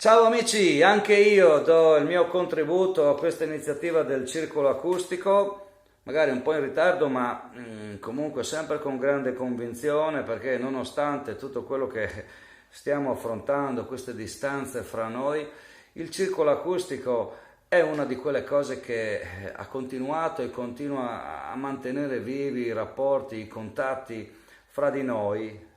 Ciao amici, anche io do il mio contributo a questa iniziativa del circolo acustico, magari un po' in ritardo, ma comunque sempre con grande convinzione, perché nonostante tutto quello che stiamo affrontando, queste distanze fra noi, il circolo acustico è una di quelle cose che ha continuato e continua a mantenere vivi i rapporti, i contatti fra di noi.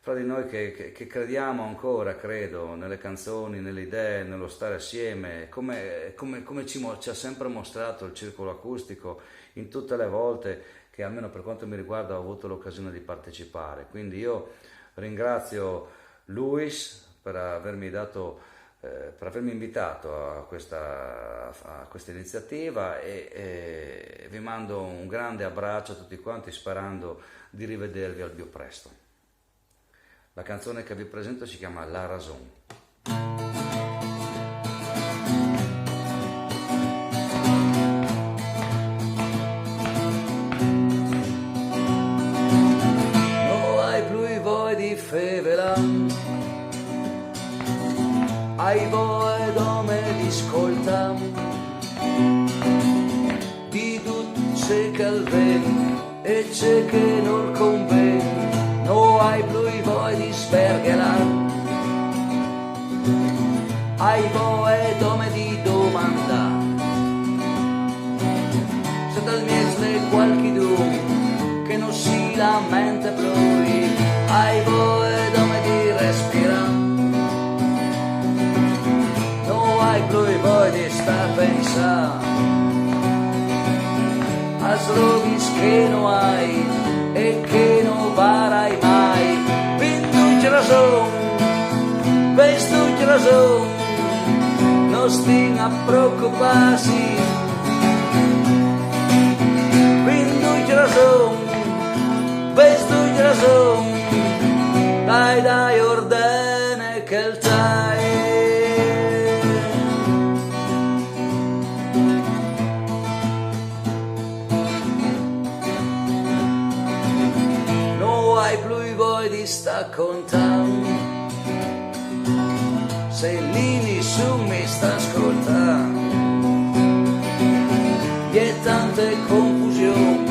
Fra di noi che crediamo ancora, credo, nelle canzoni, nelle idee, nello stare assieme, come ci ha sempre mostrato il circolo acustico in tutte le volte che, almeno per quanto mi riguarda, ho avuto l'occasione di partecipare. Quindi io ringrazio Luis per avermi invitato a questa iniziativa e vi mando un grande abbraccio a tutti quanti, sperando di rivedervi al più presto. La canzone che vi presento si chiama La Razón. No hai più voglia di fevela, hai voglia di ascoltare, di tutto c'è che il vento e c'è che non conviene. No hai più voglia di spergelare, hai voglia di domandare, se dal miesle qualcuno che non si lamenta più, hai voglia di respirare, no hai più voglia di star a pensare a sroghi che non hai e che non farai mai. Vinduci razón, vestuci razón, non stia a preoccuparsi. Vinduci razón, vestuci razón, dai ordine che il tai. Di sta contando, se lì nessuno mi sta ascoltando, vi è tanta confusione,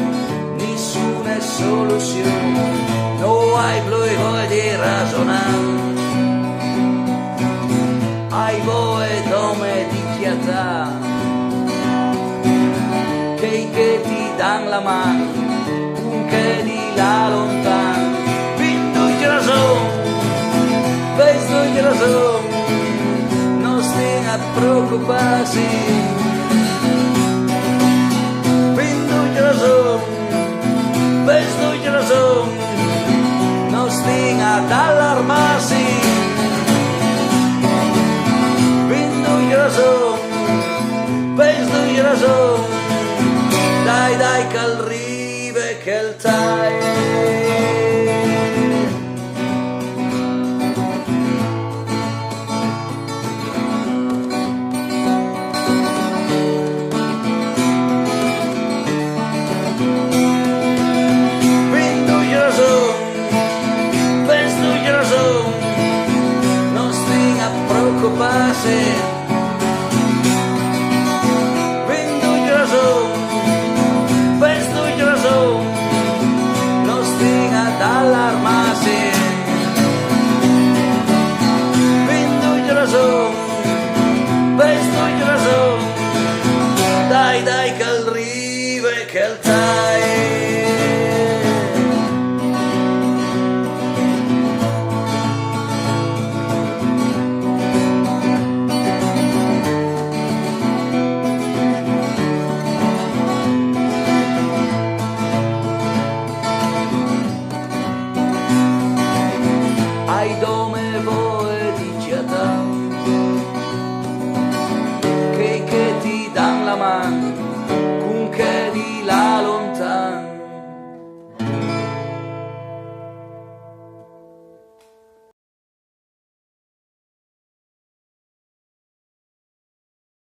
nessuna soluzione, non hai più voglia di ragionare, hai voglia di chiatà, che ti dan la mano, un che di là lontano. Vestuci razón, non stia a preoccuparsi. Vinduci razón, vestuci razón, non stia ad allarmarsi. Vinduci razón, vestuci razón, dai che arriva che il tai. Preoccuparsi, vinduci razón, vestuci razón, non stia ad allarmarsi. Vinduci razón, vestuci razón, dai che arriva che il